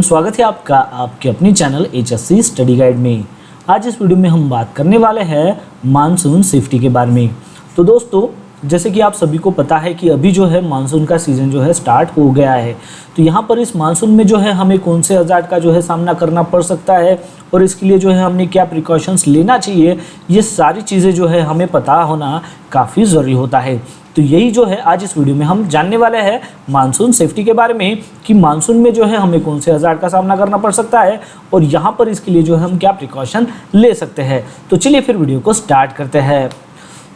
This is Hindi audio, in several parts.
स्वागत है आपका आपके अपने चैनल HSC स्टडी गाइड में। आज इस वीडियो में हम बात करने वाले हैं मानसून सेफ्टी के बारे में। तो दोस्तों, जैसे कि आप सभी को पता है कि अभी जो है मानसून का सीज़न जो है स्टार्ट हो गया है। तो यहाँ पर इस मानसून में जो है हमें कौन से हज़ार्ड का जो है सामना करना पड़ सकता है और इसके लिए जो है हमने क्या प्रिकॉशंस लेना चाहिए, ये सारी चीज़ें जो है हमें पता होना काफ़ी ज़रूरी होता है। तो यही जो है आज इस वीडियो में हम जानने वाले हैं मानसून सेफ्टी के बारे में कि मानसून में जो है हमें कौन से हज़ार्ड का सामना करना पड़ सकता है और यहाँ पर इसके लिए जो है हम क्या प्रिकॉशन ले सकते हैं। तो चलिए फिर वीडियो को स्टार्ट करते हैं।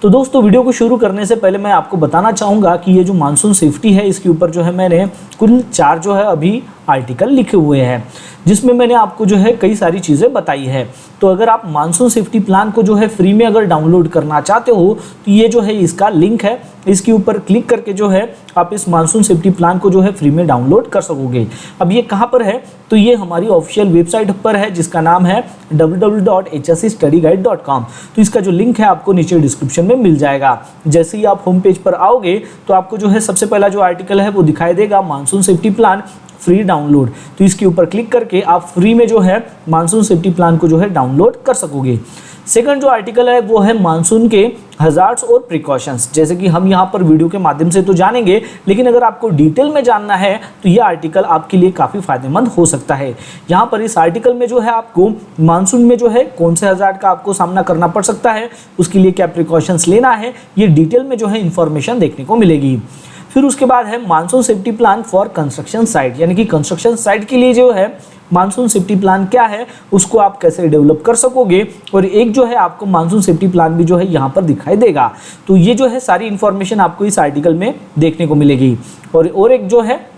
तो दोस्तों, वीडियो को शुरू करने से पहले मैं आपको बताना चाहूँगा कि ये जो मानसून सेफ्टी है इसके ऊपर जो है मैंने कुल 4 जो है अभी आर्टिकल लिखे हुए हैं, जिसमें मैंने आपको जो है कई सारी चीज़ें बताई है। तो अगर आप मानसून सेफ्टी प्लान को जो है फ्री में अगर डाउनलोड करना चाहते हो तो ये जो है इसका लिंक है, इसके ऊपर क्लिक करके जो है आप इस मानसून सेफ्टी प्लान को जो है फ्री में डाउनलोड कर सकोगे। अब ये कहाँ पर है, तो ये हमारी ऑफिशियल वेबसाइट पर है जिसका नाम है www.hscstudyguide.com। तो इसका जो लिंक है आपको नीचे डिस्क्रिप्शन में मिल जाएगा। जैसे ही आप होम पेज पर आओगे तो आपको जो है सबसे पहला जो आर्टिकल है वो दिखाई देगा, monsoon safety plan free download. तो इसके ऊपर क्लिक करके आप फ्री में जो है मानसून सेफ्टी प्लान को जो है डाउनलोड कर सकोगे। सेकंड जो आर्टिकल है वो है मानसून के हज़ार्ड्स और प्रिकॉशंस। जैसे कि हम यहाँ पर वीडियो के माध्यम से तो जानेंगे, लेकिन अगर आपको डिटेल में जानना है तो ये आर्टिकल आपके लिए काफ़ी फायदेमंद हो सकता है। यहाँ पर इस आर्टिकल में जो है आपको मानसून में जो है कौन से हज़ार्ड का आपको सामना करना पड़ सकता है, उसके लिए क्या प्रिकॉशंस लेना है, ये डिटेल में जो है इंफॉर्मेशन देखने को मिलेगी। फिर उसके बाद है monsoon safety plan for construction site, यानी कि कंस्ट्रक्शन साइट के लिए जो है मानसून सेफ्टी प्लान क्या है, उसको आप कैसे डेवलप कर सकोगे। और एक जो है आपको मानसून सेफ्टी प्लान भी जो है यहाँ पर दिखाई देगा। तो ये जो है सारी इन्फॉर्मेशन आपको इस आर्टिकल में देखने को मिलेगी। और एक जो है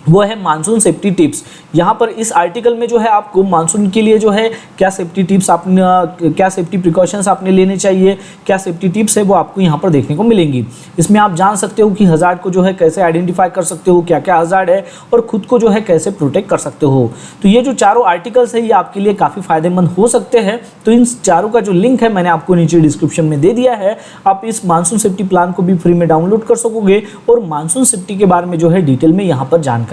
वो है मानसून सेफ्टी टिप्स। यहाँ पर इस आर्टिकल में जो है आपको मानसून के लिए जो है क्या सेफ्टी टिप्स आपने, क्या सेफ्टी प्रिकॉशंस आपने लेने चाहिए, क्या सेफ्टी टिप्स है वो आपको यहाँ पर देखने को मिलेंगी। इसमें आप जान सकते हो कि हज़ार्ड को जो है कैसे आइडेंटिफाई कर सकते हो, क्या क्या हज़ार्ड है और खुद को जो है कैसे प्रोटेक्ट कर सकते हो। तो ये जो चारों आर्टिकल्स है ये आपके लिए काफ़ी फायदेमंद हो सकते हैं। तो इन चारों का जो लिंक है मैंने आपको नीचे डिस्क्रिप्शन में दे दिया है। आप इस मानसून सेफ्टी प्लान को भी फ्री में डाउनलोड कर सकोगे और मानसून सेफ्टी के बारे में जो है डिटेल में यहाँ पर जानकारी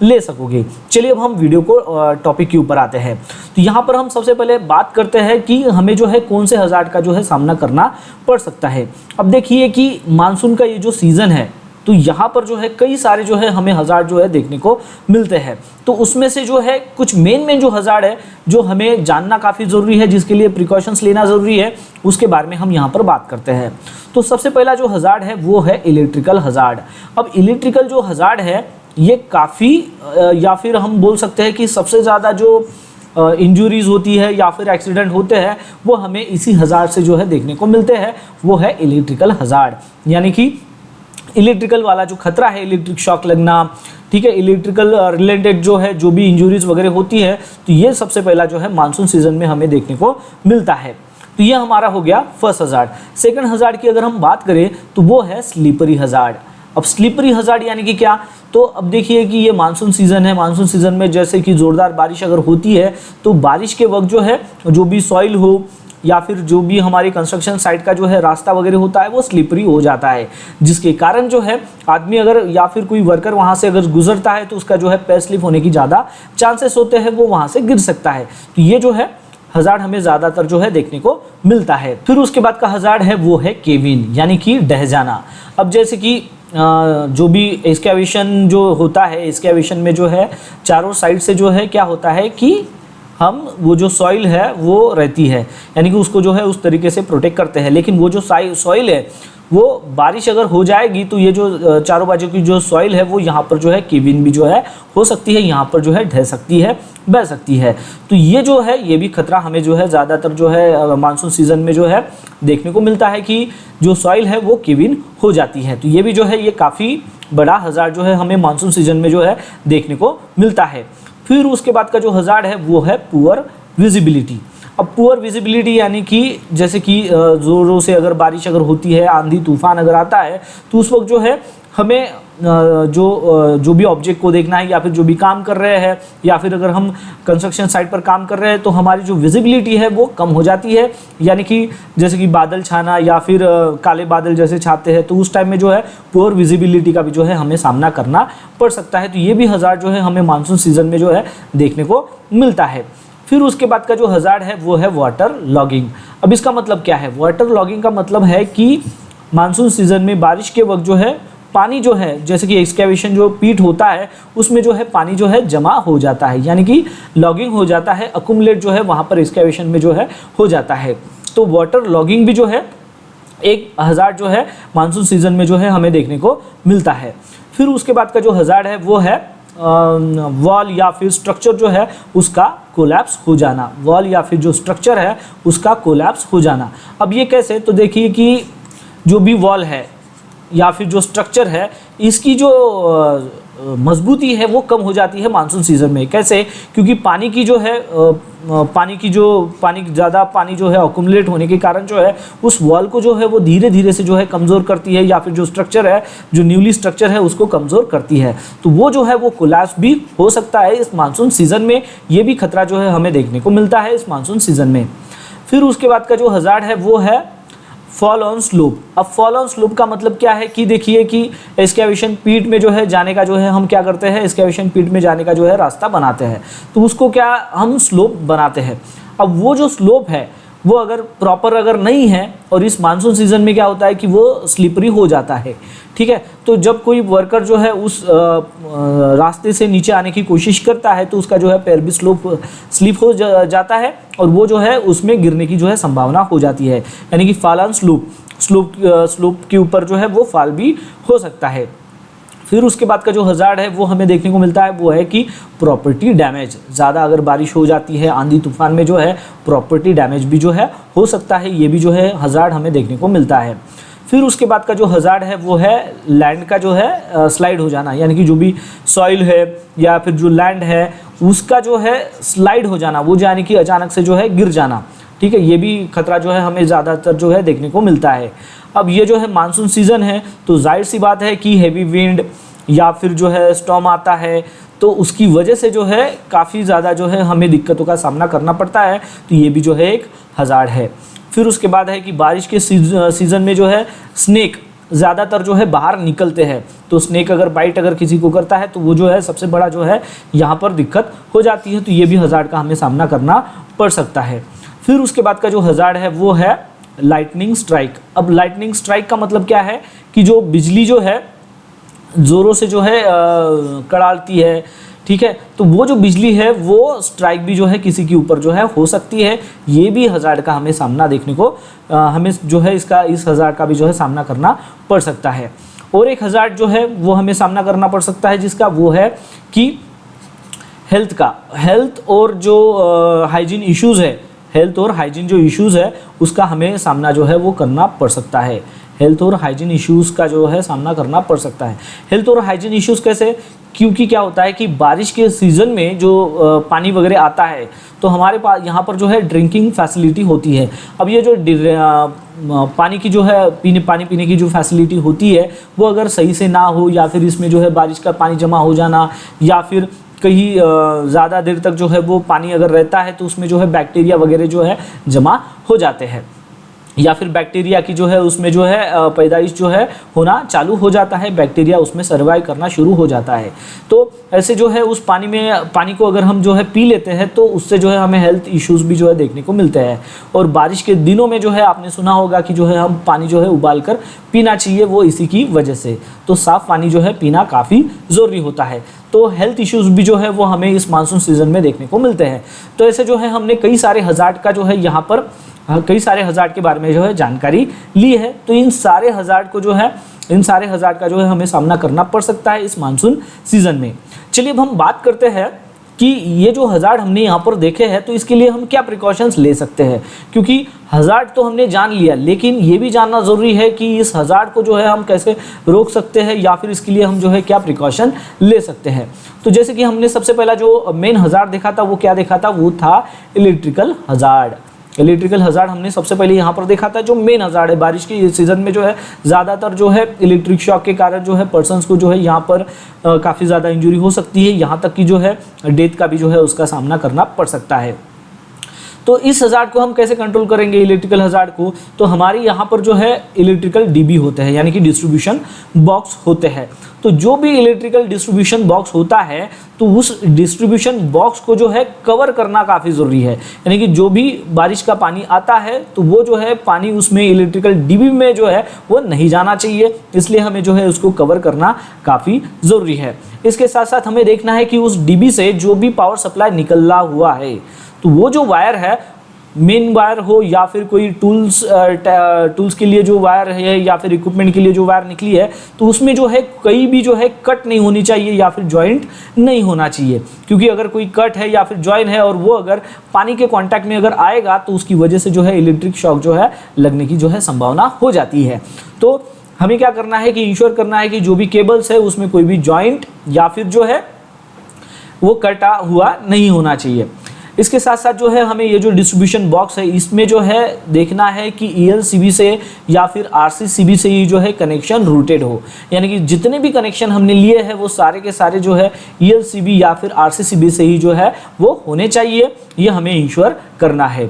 ले सकोगे। चलिए अब हम वीडियो को टॉपिक के ऊपर आते हैं। तो यहाँ पर हम सबसे पहले बात करते हैं कि हमें जो है कौन से हज़ार्ड का जो है सामना करना पड़ सकता है। अब देखिए कि मानसून का ये जो सीज़न है तो यहाँ पर जो है कई सारे जो है हमें हज़ार्ड जो है देखने को मिलते हैं। तो उसमें से जो है कुछ मेन जो हज़ार्ड है जो हमें जानना काफ़ी ज़रूरी है, जिसके लिए प्रिकॉशंस लेना ज़रूरी है, उसके बारे में हम यहाँ पर बात करते हैं। तो सबसे पहला जो हज़ार्ड है वो है इलेक्ट्रिकल हज़ार्ड। अब इलेक्ट्रिकल जो हज़ार्ड है ये काफ़ी या फिर हम बोल सकते हैं कि सबसे ज़्यादा जो इंजरीज होती है या फिर एक्सीडेंट होते हैं वो हमें इसी हज़ार्ड से जो है देखने को मिलते हैं। वो है इलेक्ट्रिकल हज़ार्ड, यानी कि इलेक्ट्रिकल वाला जो खतरा है, इलेक्ट्रिक शॉक लगना, ठीक है, इलेक्ट्रिकल रिलेटेड जो है जो भी इंजरीज वगैरह होती है, तो ये सबसे पहला जो है मानसून सीजन में हमें देखने को मिलता है। तो ये हमारा हो गया फर्स्ट हज़ार्ड। सेकंड हज़ार्ड की अगर हम बात करें तो वो है स्लिपरी हज़ार्ड। अब स्लिपरी हज़ार्ड यानी कि क्या, तो अब देखिए कि ये मानसून सीज़न है। मानसून सीज़न में जैसे कि ज़ोरदार बारिश अगर होती है तो बारिश के वक्त जो है जो भी सॉइल हो या फिर जो भी हमारी कंस्ट्रक्शन साइट का जो है रास्ता वगैरह होता है वो स्लिपरी हो जाता है, जिसके कारण जो है आदमी अगर या फिर कोई वर्कर वहाँ से अगर गुजरता है तो उसका जो है पैर स्लिप होने की ज़्यादा चांसेस होते हैं, वो वहाँ से गिर सकता है। तो ये जो है हज़ार्ड हमें ज़्यादातर जो है देखने को मिलता है। फिर उसके बाद का हज़ार्ड है वो है केविन, यानी कि ढह जाना। अब जैसे कि जो भी एक्सकैवेशन जो होता है, एक्सकैवेशन में जो है चारों साइड से जो है क्या होता है कि हम वो जो सॉइल है वो रहती है, यानी कि उसको जो है उस तरीके से प्रोटेक्ट करते हैं। लेकिन वो जो सॉइल है वो बारिश अगर हो जाएगी तो ये जो चारों बाजू की जो सॉइल है वो यहाँ पर जो है केविन भी जो है हो सकती है, यहाँ पर जो है ढह सकती है, बह सकती है। तो ये जो है ये भी खतरा हमें जो है ज़्यादातर जो है मानसून सीज़न में जो है देखने को मिलता है कि जो सॉइल है वो केविन हो जाती है। तो ये भी जो है ये काफ़ी बड़ा हज़ार्ड जो है हमें मानसून सीज़न में जो है देखने को मिलता है। फिर उसके बाद का जो हज़ार्ड है वो है पुअर विजिबिलिटी। अब पुअर विजिबिलिटी यानी कि जैसे कि ज़ोरों से अगर बारिश अगर होती है, आंधी तूफान अगर आता है तो उस वक्त जो है हमें जो भी ऑब्जेक्ट को देखना है या फिर जो भी काम कर रहे हैं, या फिर अगर हम कंस्ट्रक्शन साइट पर काम कर रहे हैं तो हमारी जो विजिबिलिटी है वो कम हो जाती है। यानी कि जैसे कि बादल छाना या फिर काले बादल जैसे छाते हैं तो उस टाइम में जो है पुअर विजिबिलिटी का भी जो है हमें सामना करना पड़ सकता है। तो ये भी हज़ार्ड जो है हमें मानसून सीजन में जो है देखने को मिलता है। फिर उसके बाद का जो हज़ार्ड है वो है वाटर लॉगिंग। अब इसका मतलब क्या है? वाटर लॉगिंग का मतलब है कि मानसून सीजन में बारिश के वक्त जो है पानी जो है, जैसे कि एक्सकेवेशन जो पीट होता है उसमें जो है पानी जो है जमा हो जाता है, यानी कि लॉगिंग हो जाता है, अकुमुलेट जो है वहाँ पर एक्सकेवेशन में जो है हो जाता है। तो वाटर लॉगिंग भी जो है एक हज़ार्ड जो है मानसून सीजन में जो है हमें देखने को मिलता है। फिर उसके बाद का जो हज़ार्ड है वो है वॉल या फिर स्ट्रक्चर जो है उसका कोलैप्स हो जाना। वॉल या फिर जो स्ट्रक्चर है उसका कोलैप्स हो जाना। अब ये कैसे? तो देखिए कि जो भी वॉल है या फिर जो स्ट्रक्चर है इसकी जो मजबूती है वो कम हो जाती है मानसून सीज़न में। कैसे? क्योंकि पानी ज़्यादा पानी जो है अकुमुलेट होने के कारण जो है उस वॉल को जो है वो धीरे धीरे से जो है कमज़ोर करती है, या फिर जो स्ट्रक्चर है, जो न्यूली स्ट्रक्चर है उसको कमज़ोर करती है। तो वो जो है वो कोलैप्स भी हो सकता है इस मानसून सीज़न में। ये भी खतरा जो है हमें देखने को मिलता है इस मानसून सीज़न में। फिर उसके बाद का जो हज़ार्ड है वो है फॉल ऑन स्लोप। अब फॉल ऑन स्लोप का मतलब क्या है कि देखिए कि एक्सकेवेशन पीट में जो है जाने का जो है हम क्या करते हैं, एक्सकेवेशन पीट में जाने का जो है रास्ता बनाते हैं, तो उसको क्या हम स्लोप बनाते हैं। अब वो जो स्लोप है वो अगर प्रॉपर अगर नहीं है, और इस मानसून सीज़न में क्या होता है कि वो स्लिपरी हो जाता है, ठीक है। तो जब कोई वर्कर जो है उस रास्ते से नीचे आने की कोशिश करता है तो उसका जो है पैर भी स्लिप हो जाता है, और वो जो है उसमें गिरने की जो है संभावना हो जाती है। यानी कि फॉल ऑन स्लोप के ऊपर जो है वो फॉल भी हो सकता है। फिर उसके बाद का जो हज़ार्ड है वो हमें देखने को मिलता है वो है कि प्रॉपर्टी डैमेज। ज़्यादा अगर बारिश हो जाती है, आंधी तूफान में जो है प्रॉपर्टी डैमेज भी जो है हो सकता है। ये भी जो है हज़ार्ड हमें देखने को मिलता है। फिर उसके बाद का जो हज़ार्ड है वो है लैंड का जो है स्लाइड हो जाना, यानी कि जो भी सॉइल है या फिर जो लैंड है उसका जो है स्लाइड हो जाना, वो यानी कि अचानक से जो है गिर जाना, ठीक है। ये भी खतरा जो है हमें ज़्यादातर जो है देखने को मिलता है। अब ये जो है मानसून सीज़न है तो जाहिर सी बात है कि हैवी विंड या फिर जो है स्टॉर्म आता है, तो उसकी वजह से जो है काफ़ी ज़्यादा जो है हमें दिक्कतों का सामना करना पड़ता है। तो ये भी जो है एक हज़ार्ड है। फिर उसके बाद है कि बारिश के सीज़न में जो है स्नेक ज़्यादातर जो है बाहर निकलते हैं, तो स्नेक अगर बाइट अगर किसी को करता है तो वो जो है सबसे बड़ा जो है यहाँ पर दिक्कत हो जाती है। तो ये भी हज़ार्ड का हमें सामना करना पड़ सकता है। फिर उसके बाद का जो हज़ार्ड है वो है लाइटनिंग स्ट्राइक। अब लाइटनिंग स्ट्राइक का मतलब क्या है कि जो बिजली जो है ज़ोरों से जो है कड़ालती है, ठीक है। तो वो जो बिजली है वो स्ट्राइक भी जो है किसी के ऊपर जो है हो सकती है। ये भी हज़ार्ड का हमें सामना देखने को हमें जो है इस हज़ार्ड का भी जो है सामना करना पड़ सकता है। और एक हज़ार्ड जो है वो हमें सामना करना पड़ सकता है जिसका वो है कि हेल्थ और जो हाइजीन इश्यूज़ है, हेल्थ और हाइजीन जो इश्यूज़ है उसका हमें सामना जो है वो करना पड़ सकता है। हेल्थ और हाइजीन इश्यूज़ का जो है सामना करना पड़ सकता है। हेल्थ और हाइजीन इश्यूज़ कैसे? क्योंकि क्या होता है कि बारिश के सीज़न में जो पानी वगैरह आता है तो हमारे पास यहाँ पर जो है ड्रिंकिंग फैसिलिटी होती है। अब ये जो पानी की जो है पानी पीने की जो फैसिलिटी होती है वो अगर सही से ना हो, या फिर इसमें जो है बारिश का पानी जमा हो जाना, या फिर कहीं ज़्यादा देर तक जो है वो पानी अगर रहता है तो उसमें जो है बैक्टीरिया वगैरह जो है जमा हो जाते हैं, या फिर बैक्टीरिया की जो है उसमें जो है पैदाइश जो है होना चालू हो जाता है, बैक्टीरिया उसमें सर्वाइव करना शुरू हो जाता है। तो ऐसे जो है उस पानी को अगर हम जो है पी लेते हैं तो उससे जो है हमें हेल्थ इश्यूज़ भी जो है देखने को मिलते हैं। और बारिश के दिनों में जो है आपने सुना होगा कि जो है हम पानी जो है उबाल कर पीना चाहिए, वो इसी की वजह से। तो साफ़ पानी जो है पीना काफ़ी ज़रूरी होता है। तो हेल्थ इश्यूज़ भी जो है वो हमें इस मानसून सीज़न में देखने को मिलते हैं। तो ऐसे जो है हमने कई सारे हज़ार्ड का जो है यहाँ पर कई सारे हज़ार्ड के बारे में जो है जानकारी ली है। तो इन सारे हज़ार्ड का जो है हमें सामना करना पड़ सकता है इस मानसून सीज़न में। चलिए अब हम बात करते हैं कि ये जो हज़ार्ड हमने यहाँ पर देखे हैं तो इसके लिए हम क्या प्रिकॉशंस ले सकते हैं। क्योंकि हज़ार्ड तो हमने जान लिया, लेकिन ये भी जानना ज़रूरी है कि इस हज़ार्ड को जो है हम कैसे रोक सकते हैं, या फिर इसके लिए हम जो है क्या प्रिकॉशन ले सकते हैं। तो जैसे कि हमने सबसे पहला जो मेन हज़ार्ड देखा था वो क्या देखा था, वो था इलेक्ट्रिकल हज़ार्ड। इलेक्ट्रिकल हजार्ड हमने सबसे पहले यहाँ पर देखा था, जो मेन हजार्ड है बारिश के सीजन में जो है ज़्यादातर जो है इलेक्ट्रिक शॉक के कारण जो है पर्सन्स को जो है यहाँ पर काफ़ी ज़्यादा इंजरी हो सकती है, यहाँ तक कि जो है डेथ का भी जो है उसका सामना करना पड़ सकता है। तो इस हजार्ड को हम कैसे कंट्रोल करेंगे, इलेक्ट्रिकल हजार्ड को? तो हमारे यहाँ पर जो है इलेक्ट्रिकल डीबी होते हैं, यानी कि डिस्ट्रीब्यूशन बॉक्स होते हैं। तो जो भी इलेक्ट्रिकल डिस्ट्रीब्यूशन बॉक्स होता है तो उस डिस्ट्रीब्यूशन बॉक्स को जो है कवर करना काफ़ी ज़रूरी है, यानी कि जो भी बारिश का पानी आता है तो वो जो है पानी उसमें इलेक्ट्रिकल डीबी में जो है वो नहीं जाना चाहिए, इसलिए हमें जो है उसको कवर करना काफ़ी ज़रूरी है। इसके साथ साथ हमें देखना है कि उस डीबी से जो भी पावर सप्लाई निकला हुआ है तो वो जो वायर है, मेन वायर हो या फिर कोई टूल्स के लिए जो वायर है या फिर इक्विपमेंट के लिए जो वायर निकली है, तो उसमें जो है कहीं भी जो है कट नहीं होनी चाहिए या फिर जॉइंट नहीं होना चाहिए, क्योंकि अगर कोई कट है या फिर जॉइन है और वो अगर पानी के कांटेक्ट में अगर आएगा तो उसकी वजह से जो है इलेक्ट्रिक शॉक जो है लगने की जो है संभावना हो जाती है। तो हमें क्या करना है कि इंश्योर करना है कि जो भी केबल्स है उसमें कोई भी जॉइंट या फिर जो है वो कटा हुआ नहीं होना चाहिए। इसके साथ साथ जो है हमें ये जो डिस्ट्रीब्यूशन बॉक्स है इसमें जो है देखना है कि ELCB से या फिर RCCB से ही जो है कनेक्शन रूटेड हो, यानी कि जितने भी कनेक्शन हमने लिए हैं वो सारे के सारे जो है ELCB या फिर RCCB से ही जो है वो होने चाहिए, ये हमें इंश्योर करना है।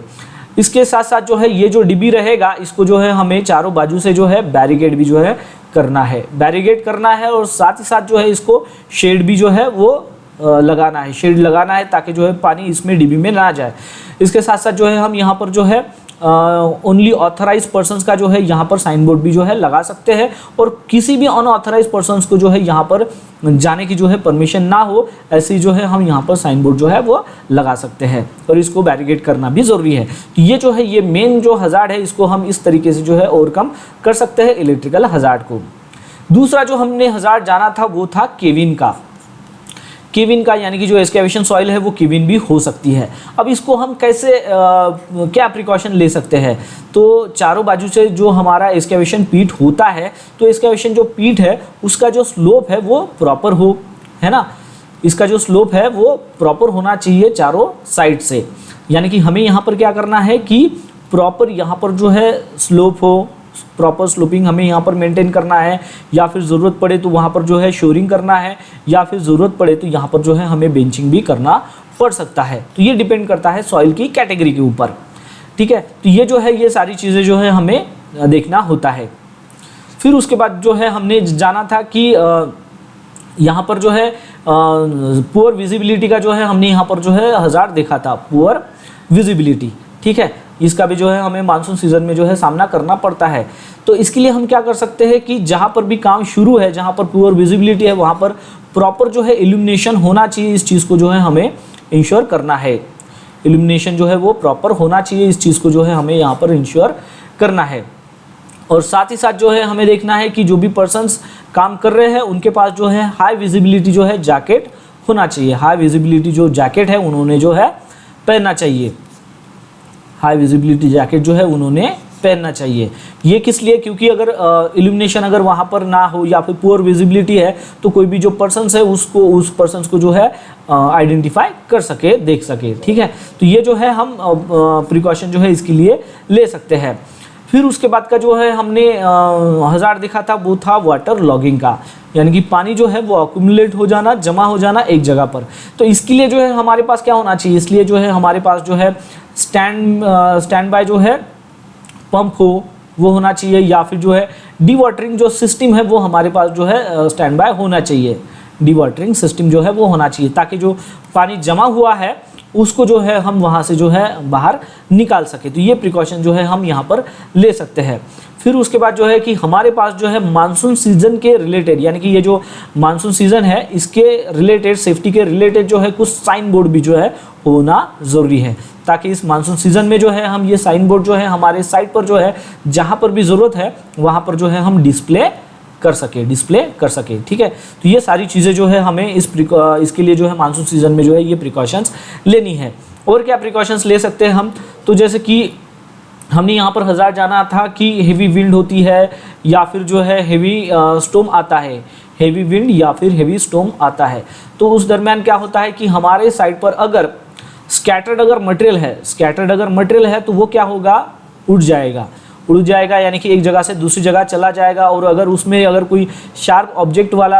इसके साथ साथ जो है ये जो डिब्बी रहेगा इसको जो है हमें चारों बाजू से जो है बैरिकेड भी जो है करना है, बैरिकेड करना है, और साथ ही साथ जो है इसको शेड भी जो है वो लगाना है, शेड लगाना है ताकि जो है पानी इसमें डिब्बी में ना जाए। इसके साथ साथ जो है हम यहाँ पर जो है ओनली ऑथराइज पर्सन्स का जो है यहाँ पर साइन बोर्ड भी जो है लगा सकते हैं, और किसी भी अनऑथराइज पर्सन्स को जो है यहाँ पर जाने की जो है परमिशन ना हो, ऐसी जो है हम यहाँ पर साइन बोर्ड जो है वो लगा सकते हैं, और इसको बैरिकेड करना भी ज़रूरी है। तो ये जो है ये मेन जो हजार्ड है इसको हम इस तरीके से जो है ओवरकम कर सकते हैं इलेक्ट्रिकल हजार्ड को। दूसरा जो हमने हजार्ड जाना था वो था केविन का। केविन का यानी कि जो एक्सकेवेशन सॉइल है वो केविन भी हो सकती है। अब इसको हम कैसे क्या प्रिकॉशन ले सकते हैं? तो चारों बाजू से जो हमारा एक्सकेवेशन पीट होता है तो एक्सकेवेशन जो पीट है उसका जो स्लोप है वो प्रॉपर हो, है ना, इसका जो स्लोप है वो प्रॉपर होना चाहिए चारों साइड से, यानी कि हमें यहाँ पर क्या करना है कि प्रॉपर यहाँ पर जो है स्लोप हो, प्रॉपर स्लोपिंग हमें यहाँ पर मेंटेन करना है, या फिर ज़रूरत पड़े तो वहाँ पर जो है शोरिंग करना है, या फिर ज़रूरत पड़े तो यहाँ पर जो है हमें बेंचिंग भी करना पड़ सकता है। तो ये डिपेंड करता है सॉइल की कैटेगरी के ऊपर, ठीक है। तो ये जो है ये सारी चीज़ें जो है हमें देखना होता है। फिर उसके बाद जो है हमने जाना था कि यहाँ पर जो है पुअर विजिबिलिटी का जो है हमने यहाँ पर जो है हजार्ड देखा था, पुअर विजिबिलिटी, ठीक है। इसका भी जो है हमें मानसून सीजन में जो है सामना करना पड़ता है। तो इसके लिए हम क्या कर सकते हैं कि जहाँ पर भी काम शुरू है, जहाँ पर पुअर विजिबिलिटी है, वहाँ पर प्रॉपर जो है इल्यूमिनेशन होना चाहिए। इस चीज़ को जो है हमें इंश्योर करना है, इल्यूमिनेशन जो है वो प्रॉपर होना चाहिए, इस चीज़ को जो है हमें यहाँ पर इंश्योर करना है। और साथ ही साथ जो है हमें देखना है कि जो भी पर्सन्स काम कर रहे हैं उनके पास जो है हाई विजिबिलिटी जो है जैकेट होना चाहिए। हाई विजिबिलिटी जो जैकेट है उन्होंने जो है पहनना चाहिए, हाई विजिबिलिटी जैकेट जो है उन्होंने पहनना चाहिए। ये किस लिए? क्योंकि अगर इल्यूमिनेशन अगर वहाँ पर ना हो या फिर पुअर विजिबिलिटी है तो कोई भी जो पर्सन्स है उसको उस पर्सन्स को जो है आइडेंटिफाई कर सके, देख सके, ठीक है। तो ये जो है हम प्रिकॉशन जो है इसके लिए ले सकते हैं। फिर उसके बाद का जो है हमने हजार्ड देखा था वो था वाटर लॉगिंग का, यानी कि पानी जो है वो अक्यूमुलेट हो जाना, जमा हो जाना एक जगह पर। तो इसके लिए जो है हमारे पास क्या होना चाहिए? इसलिए जो है हमारे पास जो है स्टैंड बाय जो है पंप हो वो होना चाहिए, या फिर जो है डी वाटरिंग जो सिस्टम है वो हमारे पास जो है स्टैंड बाय होना चाहिए। डी वाटरिंग सिस्टम जो है वो होना चाहिए ताकि जो पानी जमा हुआ है उसको जो है हम वहाँ से जो है बाहर निकाल सके। तो ये प्रिकॉशन जो है हम यहाँ पर ले सकते हैं। फिर उसके बाद जो है कि हमारे पास जो है मानसून सीजन के रिलेटेड, यानी कि ये जो मानसून सीजन है इसके रिलेटेड, सेफ्टी के रिलेटेड जो है कुछ साइन बोर्ड भी जो है होना ज़रूरी है, ताकि इस मानसून सीजन में जो है हम ये साइन बोर्ड जो है हमारे साइट पर जो है जहाँ पर भी ज़रूरत है वहाँ पर जो है हम डिस्प्ले कर सके, ठीक है। तो ये सारी चीज़ें जो है हमें इसके लिए जो है मानसून सीजन में जो है ये प्रिकॉशंस लेनी है। और क्या प्रिकॉशंस ले सकते हैं हम? तो जैसे कि हमने यहाँ पर हजार्ड जाना था कि हेवी विंड होती है या फिर जो है हेवी स्टॉर्म आता है, हेवी विंड या फिर हेवी स्टॉर्म आता है। तो उस दरमियान क्या होता है कि हमारे साइड पर अगर स्कैटर्ड अगर मटेरियल है तो वो क्या होगा, उड़ जाएगा यानी कि एक जगह से दूसरी जगह चला जाएगा। और अगर उसमें अगर कोई शार्प ऑब्जेक्ट वाला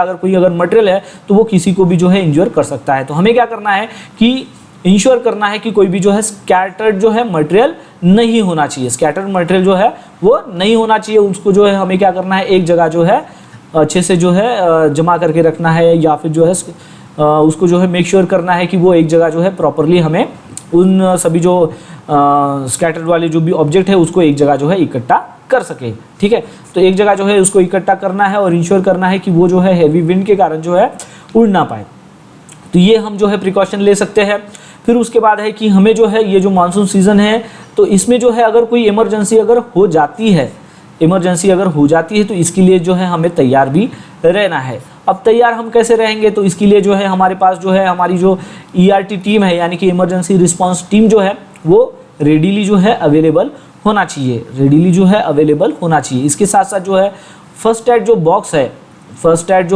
अगर कोई अगर मटेरियल है तो वो किसी को भी जो है इंज्योर कर सकता है। तो हमें क्या करना है कि इंश्योर करना है कि कोई भी जो है स्कैटर्ड जो है मटेरियल नहीं होना चाहिए, स्कैटर्ड मटेरियल जो है वो नहीं होना चाहिए। उसको जो है हमें क्या करना है, एक जगह जो है अच्छे से जो है जमा करके रखना है, या फिर जो है उसको जो है मेक श्योर करना है कि वो एक जगह जो है प्रॉपरली हमें उन सभी जो स्कैटर्ड वाले जो भी ऑब्जेक्ट है उसको एक जगह जो है इकट्ठा कर सके। ठीक है, तो एक जगह जो है उसको इकट्ठा करना है और इंश्योर करना है कि वो जो है हैवी विंड के कारण जो है उड़ ना पाए। तो ये हम जो है प्रिकॉशन ले सकते हैं। फिर उसके बाद है कि हमें जो है ये जो मानसून सीज़न है तो इसमें जो है अगर कोई इमरजेंसी अगर हो जाती है तो इसके लिए जो है हमें तैयार भी रहना है। अब तैयार हम कैसे रहेंगे, तो इसके लिए जो है हमारे पास जो है हमारी जो ERT टीम है यानी कि इमरजेंसी रिस्पांस टीम जो है वो रेडीली जो है अवेलेबल होना चाहिए। इसके साथ साथ जो है फर्स्ट एड जो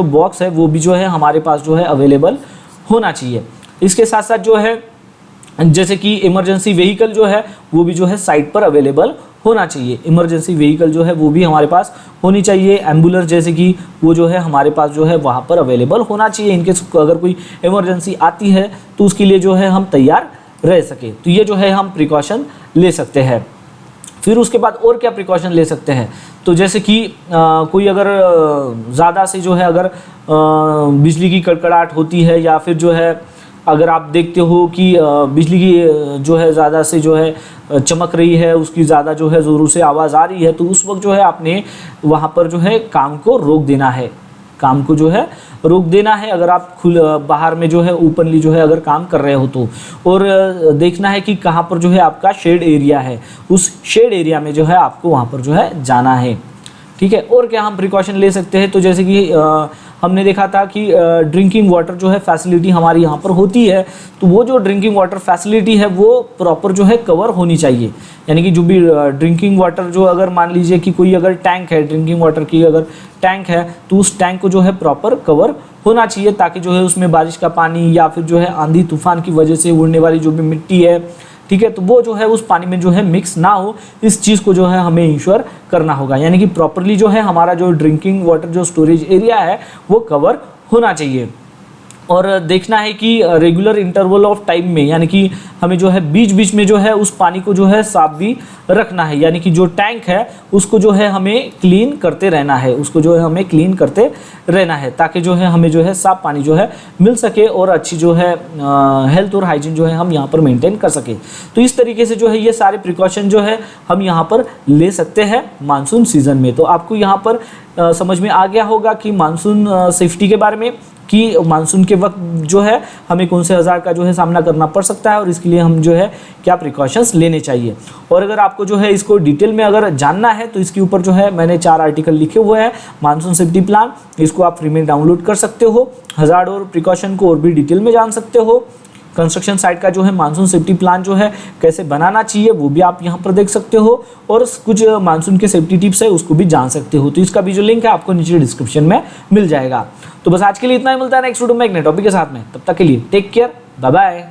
बॉक्स है वो भी जो है हमारे पास जो है अवेलेबल होना चाहिए। इसके साथ साथ जो है जैसे कि इमरजेंसी व्हीकल जो है वो भी जो है साइट पर अवेलेबल होना चाहिए। इमरजेंसी व्हीकल जो है वो भी हमारे पास होनी चाहिए। एम्बुलेंस जैसे कि वो जो है हमारे पास जो है वहाँ पर अवेलेबल होना चाहिए। इनकेस अगर कोई इमरजेंसी आती है तो उसके लिए जो है हम तैयार रह सके। तो ये जो है हम प्रिकॉशन ले सकते हैं। फिर उसके बाद और क्या प्रिकॉशन ले सकते हैं, तो जैसे कि कोई अगर ज़्यादा से जो है अगर बिजली की कड़कड़ाहट होती है, या फिर जो है अगर आप देखते हो कि बिजली की जो है ज़्यादा से जो है चमक रही है, उसकी ज़्यादा जो है ज़ोरों से आवाज़ आ रही है, तो उस वक्त जो है आपने वहाँ पर जो है काम को रोक देना है। अगर आप बाहर में जो है ओपनली जो है अगर काम कर रहे हो तो, और देखना है कि कहाँ पर जो है आपका शेड एरिया है, उस शेड एरिया में जो है आपको वहाँ पर जो है जाना है। ठीक है, और क्या हम प्रिकॉशन ले सकते हैं, तो जैसे कि हमने देखा था कि ड्रिंकिंग वाटर जो है फैसिलिटी हमारी यहाँ पर होती है, तो वो जो ड्रिंकिंग वाटर फैसिलिटी है वो प्रॉपर जो है कवर होनी चाहिए। यानी कि जो भी ड्रिंकिंग वाटर जो अगर मान लीजिए कि कोई अगर टैंक है, ड्रिंकिंग वाटर की अगर टैंक है, तो उस टैंक को जो है प्रॉपर कवर होना चाहिए, ताकि जो है उसमें बारिश का पानी या फिर जो है आंधी तूफान की वजह से उड़ने वाली जो भी मिट्टी है, ठीक है, तो वो जो है उस पानी में जो है मिक्स ना हो, इस चीज़ को जो है हमें इंश्योर करना होगा। यानी कि प्रॉपरली जो है हमारा जो ड्रिंकिंग वाटर जो स्टोरेज एरिया है वो कवर होना चाहिए। और देखना है कि रेगुलर इंटरवल ऑफ टाइम में, यानी कि हमें जो है बीच बीच में जो है उस पानी को जो है साफ भी रखना है। यानी कि जो टैंक है उसको जो है हमें क्लीन करते रहना है, ताकि जो है हमें जो है साफ पानी जो है मिल सके और अच्छी जो है हेल्थ और हाइजीन जो है हम यहाँ पर मेंटेन कर सके। तो इस तरीके से जो है ये सारे प्रिकॉशन जो है हम यहाँ पर ले सकते हैं मानसून सीज़न में। तो आपको यहाँ पर समझ में आ गया होगा कि मानसून सेफ्टी के बारे में, कि मानसून के वक्त जो है हमें कौन से हज़ार का जो है सामना करना पड़ सकता है और इसके लिए हम जो है क्या प्रिकॉशंस लेने चाहिए। और अगर आपको जो है इसको डिटेल में अगर जानना है तो इसके ऊपर जो है मैंने 4 आर्टिकल लिखे हुए हैं मानसून सेफ्टी प्लान, इसको आप फ्री में डाउनलोड कर सकते हो। हज़ार्ड और प्रिकॉशन को और भी डिटेल में जान सकते हो। कंस्ट्रक्शन साइट का जो है मानसून सेफ्टी प्लान जो है कैसे बनाना चाहिए वो भी आप यहाँ पर देख सकते हो, और कुछ मानसून के सेफ्टी टिप्स है उसको भी जान सकते हो। तो इसका भी जो लिंक है आपको नीचे डिस्क्रिप्शन में मिल जाएगा। तो बस आज के लिए इतना ही, मिलता है नेक्स्ट वीडियो में एक नए टॉपिक के साथ में। तब तक के लिए टेक केयर, बाय बाय।